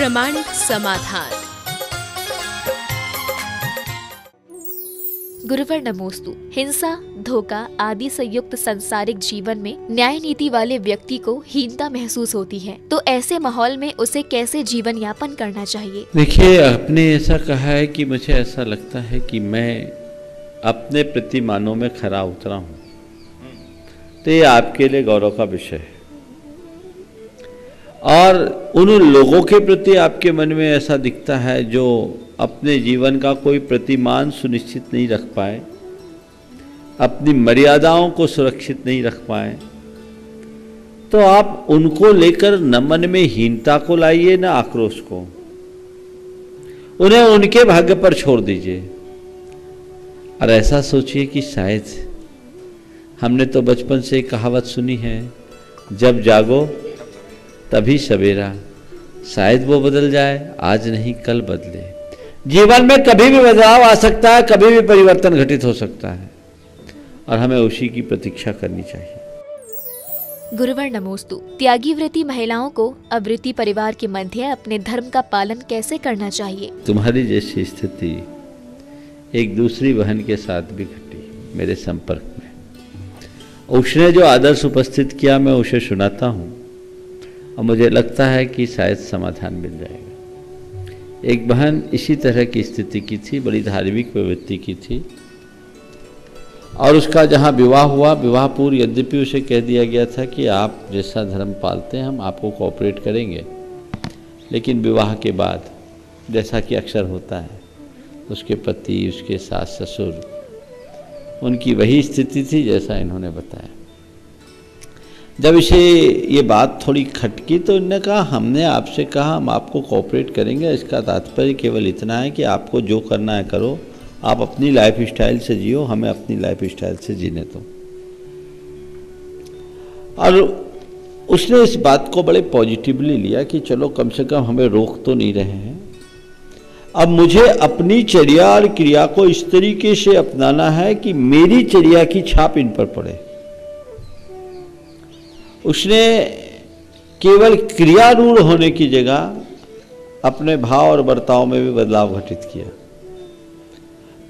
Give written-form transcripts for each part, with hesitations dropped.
प्रामाणिक समाधान। गुरुवर नमोस्तु। हिंसा, धोखा आदि से युक्त सांसारिक जीवन में न्याय नीति वाले व्यक्ति को हीनता महसूस होती है, तो ऐसे माहौल में उसे कैसे जीवन यापन करना चाहिए? देखिए, आपने ऐसा कहा है कि मुझे ऐसा लगता है कि मैं अपने प्रतिमानों में खरा उतरा हूँ, तो ये आपके लिए गौरव का विषय है। और उन लोगों के प्रति आपके मन में ऐसा दिखता है जो अपने जीवन का कोई प्रतिमान सुनिश्चित नहीं रख पाए, अपनी मर्यादाओं को सुरक्षित नहीं रख पाए, तो आप उनको लेकर न मन में हीनता को लाइए न आक्रोश को, उन्हें उनके भाग्य पर छोड़ दीजिए और ऐसा सोचिए कि शायद हमने तो बचपन से एक कहावत सुनी है, जब जागो तभी सवेरा, शायद वो बदल जाए, आज नहीं कल बदले। जीवन में कभी भी बदलाव आ सकता है, कभी भी परिवर्तन घटित हो सकता है और हमें उसी की प्रतीक्षा करनी चाहिए। गुरुवर नमोस्तु। त्यागी व्रती महिलाओं को अवृत्ति परिवार के मध्य अपने धर्म का पालन कैसे करना चाहिए? तुम्हारी जैसी स्थिति एक दूसरी बहन के साथ भी घटी मेरे संपर्क में। उसने जो आदर्श उपस्थित किया मैं उसे सुनाता हूँ और मुझे लगता है कि शायद समाधान मिल जाएगा। एक बहन इसी तरह की स्थिति की थी, बड़ी धार्मिक प्रवृत्ति की थी और उसका जहाँ विवाह हुआ, विवाह पूर्व यद्यपि उसे कह दिया गया था कि आप जैसा धर्म पालते हैं हम आपको कोऑपरेट करेंगे, लेकिन विवाह के बाद जैसा कि अक्सर होता है, उसके पति, उसके सास ससुर, उनकी वही स्थिति थी जैसा इन्होंने बताया। जब इसे ये बात थोड़ी खटकी तो इन्होंने कहा, हमने आपसे कहा हम आपको कोऑपरेट करेंगे, इसका तात्पर्य केवल इतना है कि आपको जो करना है करो, आप अपनी लाइफ स्टाइल से जियो, हमें अपनी लाइफ स्टाइल से जीने दो। और उसने इस बात को बड़े पॉजिटिवली लिया कि चलो कम से कम हमें रोक तो नहीं रहे हैं, अब मुझे अपनी चर्या और क्रिया को इस तरीके से अपनाना है कि मेरी चर्या की छाप इन पर पड़े। उसने केवल क्रियारूढ़ होने की जगह अपने भाव और बर्ताव में भी बदलाव घटित किया।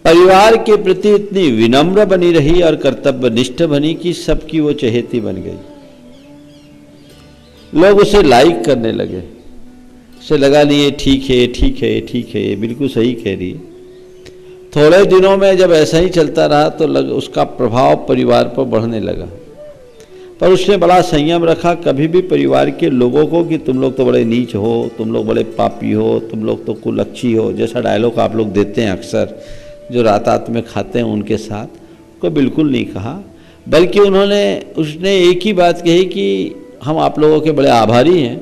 परिवार के प्रति इतनी विनम्र बनी रही और कर्तव्यनिष्ठ बनी कि सबकी वो चहेती बन गई। लोग उसे लाइक करने लगे, उसे लगा नहीं ये ठीक है, ठीक है, ठीक है, ये बिल्कुल सही कह रही है। थोड़े दिनों में जब ऐसा ही चलता रहा तो उसका प्रभाव परिवार पर बढ़ने लगा, पर उसने बड़ा संयम रखा कभी भी परिवार के लोगों को कि तुम लोग तो बड़े नीच हो, तुम लोग बड़े पापी हो, तुम लोग तो कुलच्छी हो, जैसा डायलॉग आप लोग देते हैं अक्सर जो रात में खाते हैं उनके साथ, को बिल्कुल नहीं कहा। बल्कि उसने एक ही बात कही कि हम आप लोगों के बड़े आभारी हैं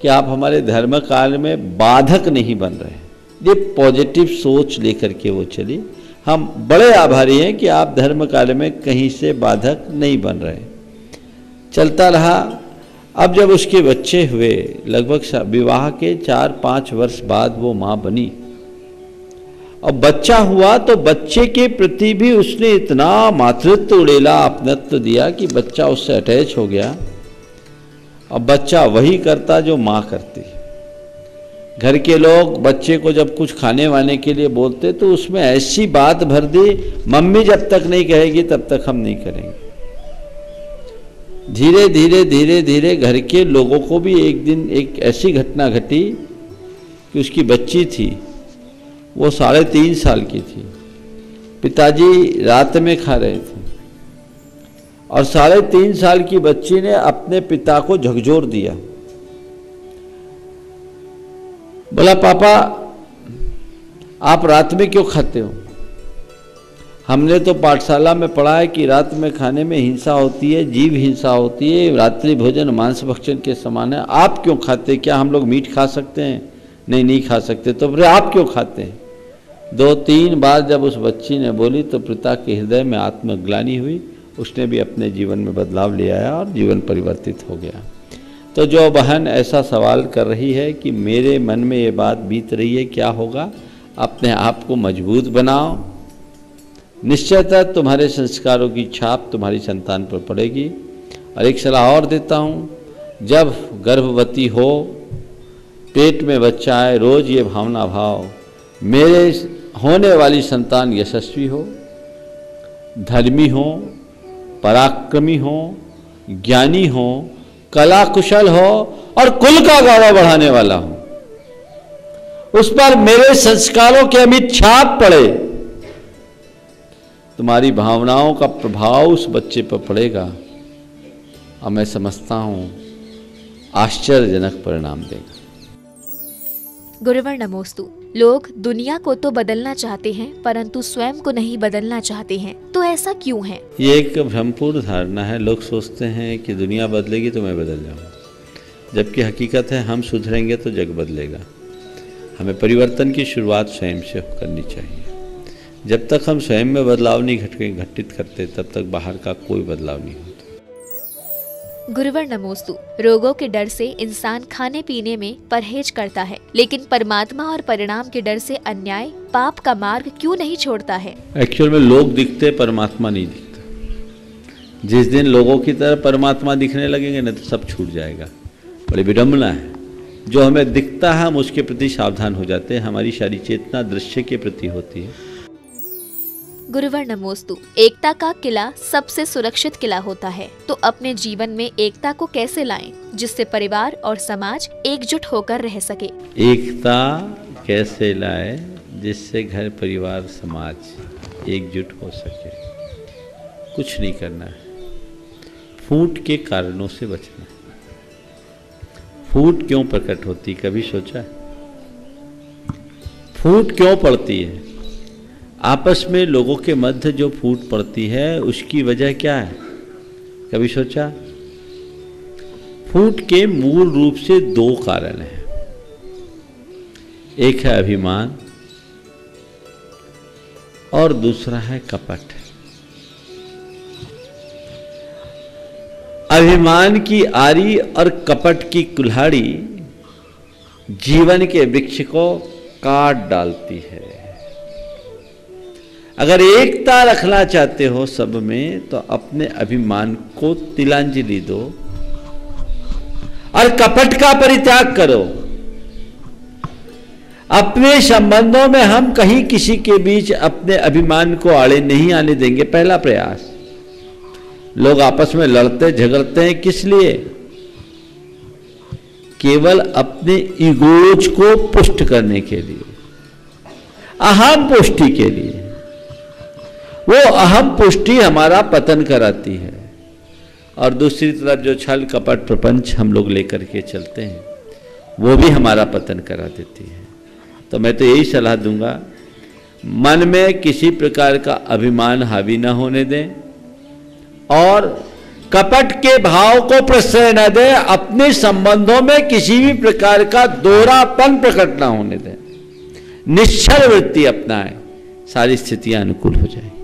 कि आप हमारे धर्म कार्य में बाधक नहीं बन रहे। ये पॉजिटिव सोच लेकर के वो चली, हम बड़े आभारी हैं कि आप धर्म कार्य में कहीं से बाधक नहीं बन रहे। चलता रहा। अब जब उसके बच्चे हुए, लगभग विवाह के 4-5 वर्ष बाद वो माँ बनी और बच्चा हुआ तो बच्चे के प्रति भी उसने इतना मातृत्व उड़ेला, अपनत्व दिया कि बच्चा उससे अटैच हो गया और बच्चा वही करता जो माँ करती। घर के लोग बच्चे को जब कुछ खाने वाने के लिए बोलते तो उसमें ऐसी बात भर दी, मम्मी जब तक नहीं कहेगी तब तक हम नहीं करेंगे। धीरे धीरे धीरे धीरे घर के लोगों को भी एक दिन एक ऐसी घटना घटी कि उसकी बच्ची थी, वो 3.5 साल की थी, पिताजी रात में खा रहे थे और 3.5 साल की बच्ची ने अपने पिता को झकझोर दिया। बोला, पापा आप रात में क्यों खाते हो? हमने तो पाठशाला में पढ़ा है कि रात में खाने में हिंसा होती है, जीव हिंसा होती है, रात्रि भोजन मांस भक्षण के समान है, आप क्यों खाते? क्या हम लोग मीट खा सकते हैं? नहीं, नहीं खा सकते। तो फिर आप क्यों खाते हैं? 2-3 बार जब उस बच्ची ने बोली तो पिता के हृदय में आत्मग्लानि हुई, उसने भी अपने जीवन में बदलाव ले आया और जीवन परिवर्तित हो गया। तो जो बहन ऐसा सवाल कर रही है कि मेरे मन में ये बात बीत रही है, क्या होगा? अपने आप को मजबूत बनाओ, निश्चयतः तुम्हारे संस्कारों की छाप तुम्हारी संतान पर पड़ेगी। और एक सलाह और देता हूँ, जब गर्भवती हो पेट में बच्चा है, रोज ये भावना भाव, मेरे होने वाली संतान यशस्वी हो, धर्मी हो, पराक्रमी हो, ज्ञानी हो, कला कुशल हो और कुल का गौरव बढ़ाने वाला हो, उस पर मेरे संस्कारों के अमिट छाप पड़े। तुम्हारी भावनाओं का प्रभाव उस बच्चे पर पड़ेगा और मैं समझता हूं आश्चर्यजनक परिणाम देगा। गुरुवर नमोस्तु। लोग दुनिया को तो बदलना चाहते हैं परंतु स्वयं को नहीं बदलना चाहते हैं, तो ऐसा क्यों है? ये एक भ्रमपूर्ण धारणा है। लोग सोचते हैं कि दुनिया बदलेगी तो मैं बदल जाऊंगा, जबकि हकीकत है हम सुधरेंगे तो जग बदलेगा। हमें परिवर्तन की शुरुआत स्वयं से करनी चाहिए। जब तक हम स्वयं में बदलाव नहीं घटित करते तब तक बाहर का कोई बदलाव नहीं होता। गुरुवर नमोस्तु। रोगों के डर से इंसान खाने पीने में परहेज करता है, लेकिन परमात्मा और परिणाम के डर से अन्याय पाप का मार्ग क्यों नहीं छोड़ता है? एक्चुअल में लोग दिखते, परमात्मा नहीं दिखता। जिस दिन लोगों की तरह परमात्मा दिखने लगेंगे ना तो सब छूट जाएगा। बड़ी विडम्बना है। जो हमें दिखता है हम उसके प्रति सावधान हो जाते हैं। हमारी सारी चेतना दृश्य के प्रति होती है। गुरुवर नमोस्तु। एकता का किला सबसे सुरक्षित किला होता है, तो अपने जीवन में एकता को कैसे लाएं जिससे परिवार और समाज एकजुट होकर रह सके? एकता कैसे लाए जिससे घर परिवार समाज एकजुट हो सके? कुछ नहीं करना है, फूट के कारणों से बचना है। फूट क्यों प्रकट होती, कभी सोचा? फूट क्यों पड़ती है? आपस में लोगों के मध्य जो फूट पड़ती है उसकी वजह क्या है, कभी सोचा? फूट के मूल रूप से दो कारण हैं। एक है अभिमान और दूसरा है कपट। अभिमान की आरी और कपट की कुल्हाड़ी जीवन के वृक्ष को काट डालती है। अगर एकता रखना चाहते हो सब में तो अपने अभिमान को तिलांजलि दो और कपट का परित्याग करो। अपने संबंधों में हम कहीं किसी के बीच अपने अभिमान को आड़े नहीं आने देंगे। पहला प्रयास। लोग आपस में लड़ते झगड़ते हैं किस लिए? केवल अपने ईगोज को पुष्ट करने के लिए, अहम पुष्टि के लिए। वो अहम पुष्टि हमारा पतन कराती है। और दूसरी तरफ जो छल कपट प्रपंच हम लोग लेकर के चलते हैं वो भी हमारा पतन करा देती है। तो मैं तो यही सलाह दूंगा, मन में किसी प्रकार का अभिमान हावी न होने दें और कपट के भाव को प्रश्रय न दें। अपने संबंधों में किसी भी प्रकार का दोहरापन प्रकट न होने दें। निश्चल वृत्ति अपनाएं, सारी स्थितियां अनुकूल हो जाएंगी।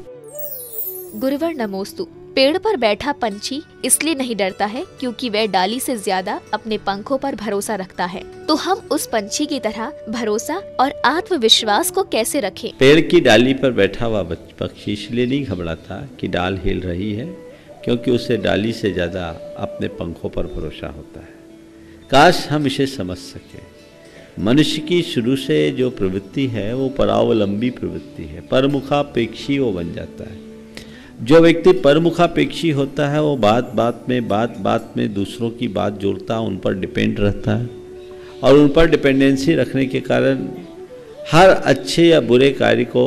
गुरुवर नमोस्तु। पेड़ पर बैठा पंछी इसलिए नहीं डरता है क्योंकि वह डाली से ज्यादा अपने पंखों पर भरोसा रखता है, तो हम उस पंछी की तरह भरोसा और आत्मविश्वास को कैसे रखें? पेड़ की डाली पर बैठा हुआ पक्षी इसलिए नहीं घबराता कि डाल हिल रही है, क्योंकि उसे डाली से ज्यादा अपने पंखों पर भरोसा होता है। काश हम इसे समझ सके। मनुष्य की शुरू से जो प्रवृत्ति है वो परावलंबी प्रवृत्ति है। परमुखापेक्षी वो बन जाता है। जो व्यक्ति परमुखापेक्षी होता है वो बात बात में दूसरों की बात जोड़ता है, उन पर डिपेंड रहता है और उन पर डिपेंडेंसी रखने के कारण हर अच्छे या बुरे कार्य को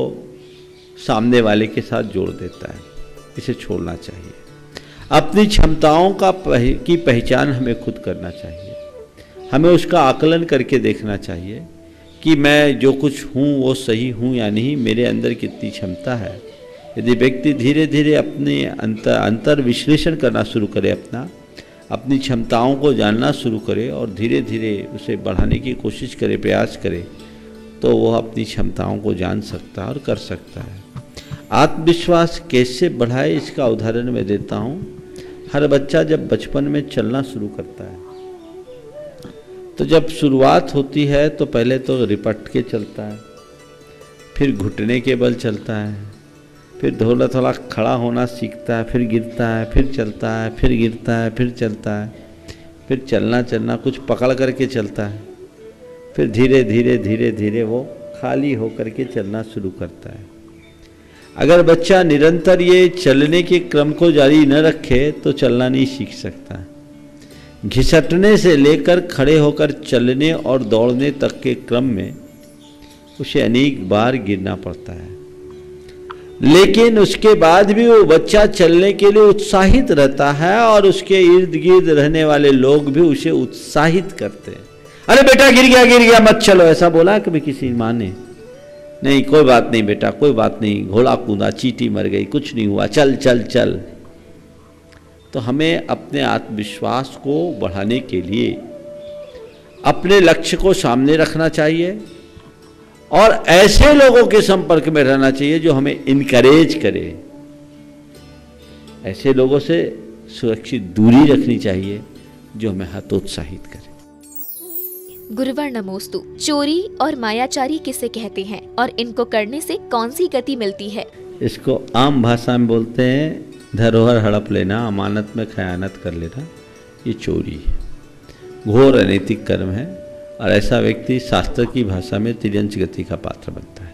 सामने वाले के साथ जोड़ देता है। इसे छोड़ना चाहिए। अपनी क्षमताओं की पहचान हमें खुद करना चाहिए। हमें उसका आकलन करके देखना चाहिए कि मैं जो कुछ हूँ वो सही हूँ या नहीं, मेरे अंदर कितनी क्षमता है। यदि व्यक्ति धीरे धीरे अपने अंतर विश्लेषण करना शुरू करे, अपनी क्षमताओं को जानना शुरू करे और धीरे धीरे उसे बढ़ाने की कोशिश करे, प्रयास करे, तो वह अपनी क्षमताओं को जान सकता है और कर सकता है। आत्मविश्वास कैसे बढ़ाए इसका उदाहरण मैं देता हूँ। हर बच्चा जब बचपन में चलना शुरू करता है तो जब शुरुआत होती है तो पहले तो रिपट के चलता है, फिर घुटने के बल चलता है, फिर थोड़ा थोड़ा खड़ा होना सीखता है, फिर गिरता है, फिर चलता है, फिर गिरता है, फिर चलता है, फिर चलना कुछ पकड़ करके चलता है। फिर धीरे धीरे धीरे धीरे वो खाली होकर के चलना शुरू करता है। अगर बच्चा निरंतर ये चलने के क्रम को जारी न रखे तो चलना नहीं सीख सकता। घिसटने से लेकर खड़े होकर चलने और दौड़ने तक के क्रम में उसे अनेक बार गिरना पड़ता है, लेकिन उसके बाद भी वो बच्चा चलने के लिए उत्साहित रहता है और उसके इर्द गिर्द रहने वाले लोग भी उसे उत्साहित करते हैं। अरे बेटा गिर गया मत चलो, ऐसा बोला कभी किसी माँ ने? नहीं, कोई बात नहीं बेटा, कोई बात नहीं, घोड़ा कूदा, चींटी मर गई, कुछ नहीं हुआ, चल चल चल। तो हमें अपने आत्मविश्वास को बढ़ाने के लिए अपने लक्ष्य को सामने रखना चाहिए और ऐसे लोगों के संपर्क में रहना चाहिए जो हमें इनकरेज करे। ऐसे लोगों से सुरक्षित दूरी रखनी चाहिए जो हमें हतोत्साहित करे। गुरुवर नमोस्तु। चोरी और मायाचारी किसे कहते हैं और इनको करने से कौन सी गति मिलती है? इसको आम भाषा में बोलते हैं धरोहर हड़प लेना, अमानत में खयानत कर लेना। ये चोरी है, घोर अनैतिक कर्म है और ऐसा व्यक्ति शास्त्र की भाषा में तिर्यंच गति का पात्र बनता है।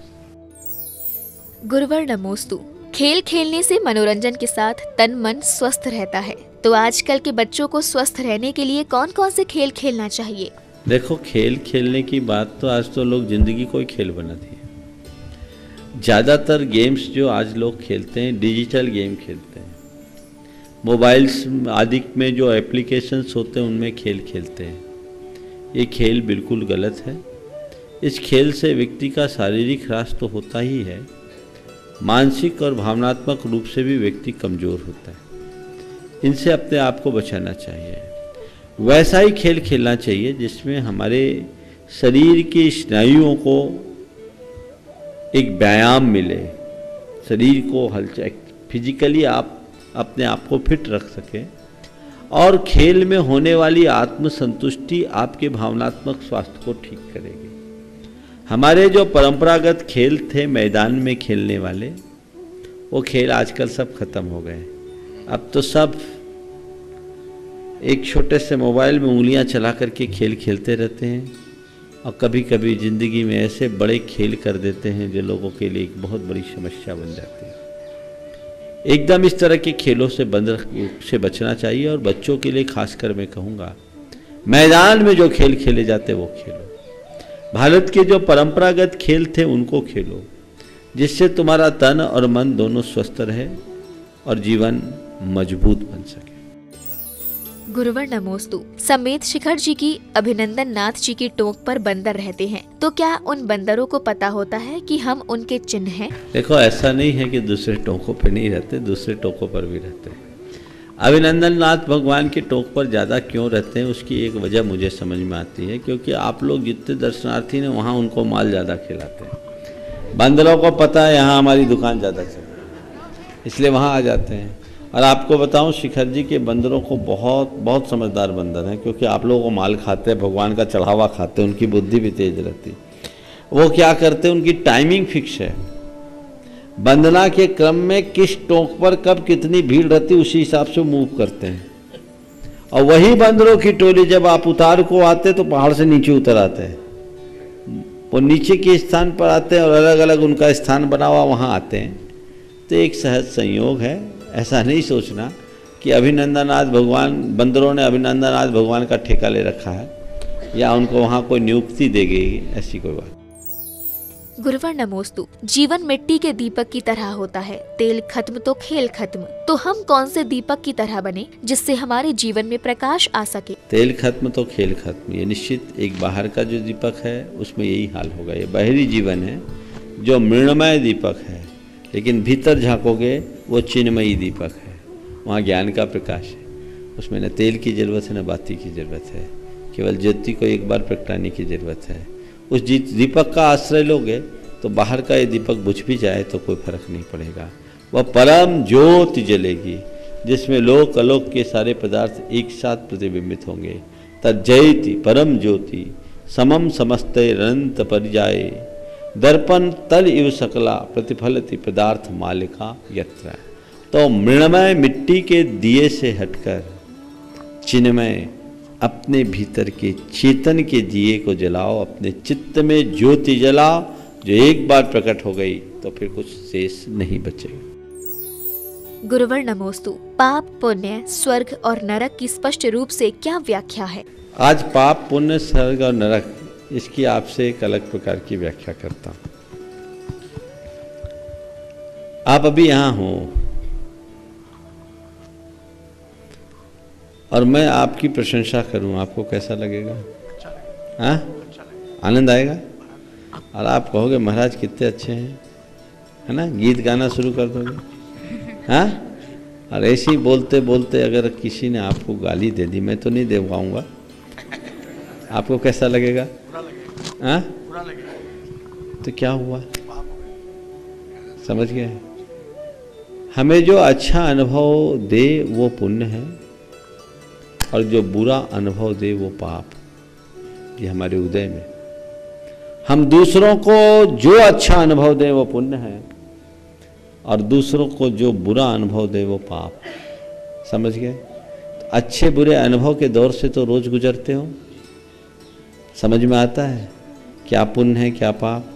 गुरुवर नमोस्तु। खेल खेलने से मनोरंजन के साथ तन मन स्वस्थ रहता है, तो आजकल के बच्चों को स्वस्थ रहने के लिए कौन कौन से खेल खेलना चाहिए? देखो, खेल खेलने की बात तो आज तो लोग जिंदगी को ही खेल बना दिए। ज़्यादातर गेम्स जो आज लोग खेलते हैं डिजिटल गेम खेलते हैं, मोबाइल्स आदि में जो एप्लीकेशंस होते हैं उनमें खेल खेलते हैं। ये खेल बिल्कुल गलत है। इस खेल से व्यक्ति का शारीरिक ह्रास तो होता ही है, मानसिक और भावनात्मक रूप से भी व्यक्ति कमज़ोर होता है। इनसे अपने आप को बचाना चाहिए। वैसा ही खेल खेलना चाहिए जिसमें हमारे शरीर के स्नायुओं को एक व्यायाम मिले, शरीर को हलचल, फिजिकली आप अपने आप को फिट रख सकें और खेल में होने वाली आत्मसंतुष्टि आपके भावनात्मक स्वास्थ्य को ठीक करेगी। हमारे जो परंपरागत खेल थे मैदान में खेलने वाले, वो खेल आजकल सब खत्म हो गए। अब तो सब एक छोटे से मोबाइल में उंगलियां चला करके खेल खेलते रहते हैं और कभी कभी ज़िंदगी में ऐसे बड़े खेल कर देते हैं जो लोगों के लिए एक बहुत बड़ी समस्या बन जाती है। एकदम इस तरह के खेलों से बचना चाहिए और बच्चों के लिए खासकर मैं कहूँगा मैदान में जो खेल खेले जाते वो खेलो। भारत के जो परंपरागत खेल थे उनको खेलो, जिससे तुम्हारा तन और मन दोनों स्वस्थ रहे और जीवन मजबूत बन सके। गुरुवर नमोस्तु। समेत शिखर जी की अभिनंदन नाथ जी की टोक पर बंदर रहते हैं, तो क्या उन बंदरों को पता होता है कि हम उनके चिन्ह हैं? देखो, ऐसा नहीं है कि दूसरे टोकों पे नहीं रहते, दूसरे टोकों पर भी रहते हैं। अभिनंदन नाथ भगवान के टोक पर ज़्यादा क्यों रहते हैं उसकी एक वजह मुझे समझ में आती है, क्योंकि आप लोग जितने दर्शनार्थी ने वहाँ उनको माल ज़्यादा खिलाते हैं। बंदरों को पता है यहाँ हमारी दुकान ज़्यादा चले, इसलिए वहाँ आ जाते हैं। और आपको बताऊं, शिखर जी के बंदरों को बहुत समझदार बंदर हैं, क्योंकि आप लोगों को माल खाते हैं, भगवान का चढ़ावा खाते हैं, उनकी बुद्धि भी तेज रहती है। वो क्या करते हैं, उनकी टाइमिंग फिक्स है। वंदना के क्रम में किस टोक पर कब कितनी भीड़ रहती उसी हिसाब से मूव करते हैं। और वही बंदरों की टोली जब आप उतार को आते तो पहाड़ से नीचे उतर आते हैं, वो नीचे के स्थान पर आते हैं और अलग अलग उनका स्थान बना हुआ वहाँ आते हैं। तो एक सहज संयोग है। ऐसा नहीं सोचना कि अभिनंदनाथ भगवान, बंदरों ने अभिनंदनाथ भगवान का ठेका ले रखा है या उनको वहाँ कोई नियुक्ति दे गई, ऐसी कोई बात। गुरुवर नमोस्तु। जीवन मिट्टी के दीपक की तरह होता है, तेल खत्म तो खेल खत्म। तो हम कौन से दीपक की तरह बने जिससे हमारे जीवन में प्रकाश आ सके? तेल खत्म तो खेल खत्म, ये निश्चित। एक बाहर का जो दीपक है उसमें यही हाल होगा। ये बाहरी जीवन है जो मृण्मय दीपक है, लेकिन भीतर झांकोगे वो चिन्मयी दीपक है। वहाँ ज्ञान का प्रकाश है, उसमें न तेल की जरूरत है न बाती की जरूरत है, केवल ज्योति को एक बार प्रगटाने की जरूरत है। उस दीपक का आश्रय लोगे तो बाहर का ये दीपक बुझ भी जाए तो कोई फर्क नहीं पड़ेगा। वह परम ज्योति जलेगी जिसमें लोक अलोक के सारे पदार्थ एक साथ प्रतिबिंबित होंगे। तज्जयति परम ज्योति समम समस्ते अनंत परिजाए, दर्पण तल इव सकला प्रतिफलति पदार्थ मालिका यत्र। तो मृण्मय मिट्टी के दिए से हटकर चिन्मय अपने भीतर के चेतन के दिए को जलाओ, अपने चित्त में ज्योति जलाओ, जो एक बार प्रकट हो गई तो फिर कुछ शेष नहीं बचेगा। गुरुवर नमोस्तु। पाप, पुण्य, स्वर्ग और नरक की स्पष्ट रूप से क्या व्याख्या है? आज पाप, पुण्य, स्वर्ग और नरक, इसकी आपसे एक अलग प्रकार की व्याख्या करता हूं। आप अभी यहां हो और मैं आपकी प्रशंसा करूं, आपको कैसा लगेगा? हाँ, आनंद आएगा। और आप कहोगे महाराज कितने अच्छे हैं, है ना, गीत गाना शुरू कर दोगे। हाँ, और ऐसे ही बोलते बोलते अगर किसी ने आपको गाली दे दी, मैं तो नहीं दे पाऊंगा, आपको कैसा लगेगा? हाँ, तो क्या हुआ, समझ गए? हमें जो अच्छा अनुभव दे वो पुण्य है, और जो बुरा अनुभव दे वो पाप। ये हमारे उदय में हम दूसरों को जो अच्छा अनुभव दे वो पुण्य है, और दूसरों को जो बुरा अनुभव दे वो पाप। समझ गए? तो अच्छे बुरे अनुभव के दौर से तो रोज गुजरते हो, समझ में आता है क्या पुण्य है क्या पाप?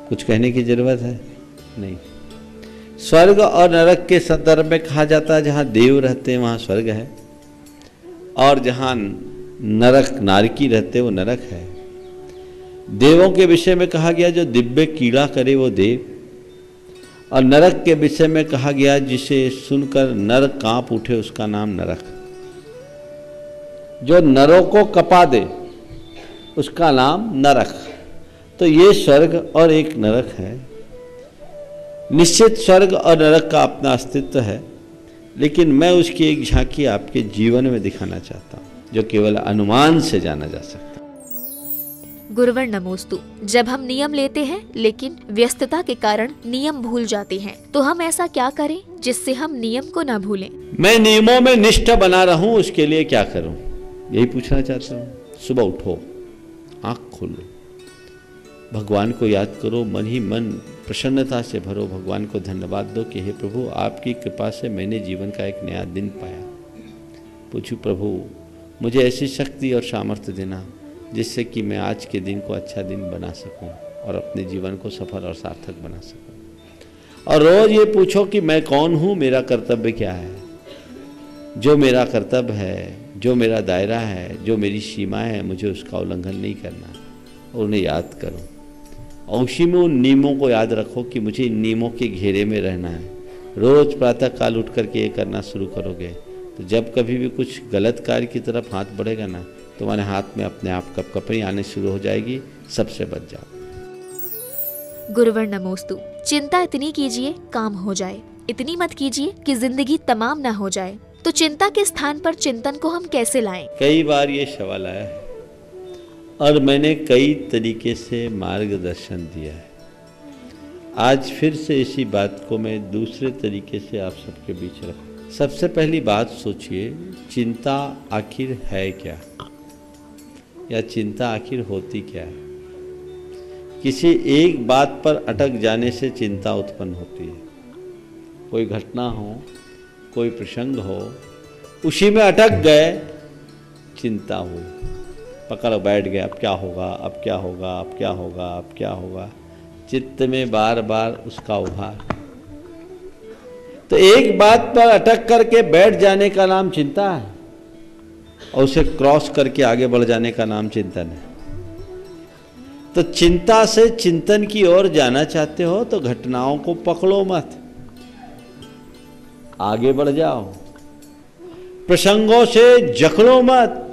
कुछ कहने की जरूरत है नहीं। स्वर्ग और नरक के संदर्भ में कहा जाता है जहाँ देव रहते हैं वहाँ स्वर्ग है, और जहाँ नरक नारकी रहते वो नरक है। देवों के विषय में कहा गया जो दिव्य कीड़ा करे वो देव, और नरक के विषय में कहा गया जिसे सुनकर नर कांप उठे उसका नाम नरक। जो नरों को कपा दे उसका नाम नरक। तो ये स्वर्ग और एक नरक है। निश्चित स्वर्ग और नरक का अपना अस्तित्व है, लेकिन मैं उसकी एक झांकी आपके जीवन में दिखाना चाहता हूँ, जो केवल अनुमान से जाना जा सकता है। गुरुवर नमोस्तु। जब हम नियम लेते हैं लेकिन व्यस्तता के कारण नियम भूल जाते हैं, तो हम ऐसा क्या करें जिससे हम नियम को ना भूलें? मैं नियमों में निष्ठ बना रहूं, उसके लिए क्या करूं, यही पूछना चाहता हूं। सुबह उठो, आंख खोलो, भगवान को याद करो, मन ही मन प्रसन्नता से भरो, भगवान को धन्यवाद दो कि हे प्रभु आपकी कृपा से मैंने जीवन का एक नया दिन पाया। पूछो प्रभु मुझे ऐसी शक्ति और सामर्थ्य देना जिससे कि मैं आज के दिन को अच्छा दिन बना सकूं और अपने जीवन को सफल और सार्थक बना सकूं। और रोज ये पूछो कि मैं कौन हूं, मेरा कर्तव्य क्या है। जो मेरा कर्तव्य है, जो मेरा दायरा है, जो मेरी सीमा है, मुझे उसका उल्लंघन नहीं करना, और उन्हें याद करो। और उसी में उन नियमों को याद रखो कि मुझे इन नियमों के घेरे में रहना है। रोज प्रातः काल उठ करके ये करना शुरू करोगे तो जब कभी भी कुछ गलत कार्य की तरफ हाथ बढ़ेगा ना, तुम्हारे हाथ में अपने आप कपकपी आने शुरू हो जाएगी, सबसे बच जाओ। गुरुवर नमोस्तु। चिंता इतनी कीजिए काम हो जाए, इतनी मत कीजिए कि जिंदगी तमाम ना हो जाए। तो चिंता के स्थान पर चिंतन को हम कैसे लाएं? कई बार ये सवाल आया है और मैंने कई तरीके से मार्गदर्शन दिया है। आज फिर से इसी बात को मैं दूसरे तरीके से आप सबके बीच रखूं। सबसे पहली बात सोचिए, चिंता आखिर है क्या, या चिंता आखिर होती क्या है? किसी एक बात पर अटक जाने से चिंता उत्पन्न होती है। कोई घटना हो, कोई प्रसंग हो, उसी में अटक गए, चिंता हुई, पकड़ बैठ गए, अब क्या होगा, अब क्या होगा, अब क्या होगा, अब क्या होगा, चित्त में बार बार उसका उभार। तो एक बात पर अटक करके बैठ जाने का नाम चिंता है, और उसे क्रॉस करके आगे बढ़ जाने का नाम चिंतन है। तो चिंता से चिंतन की ओर जाना चाहते हो तो घटनाओं को पकड़ो मत, आगे बढ़ जाओ। प्रसंगों से जकड़ो मत,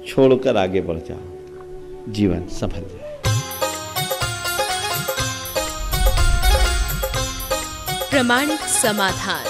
छोड़कर आगे बढ़ जाओ, जीवन सफल जाए। प्रामाणिक समाधान।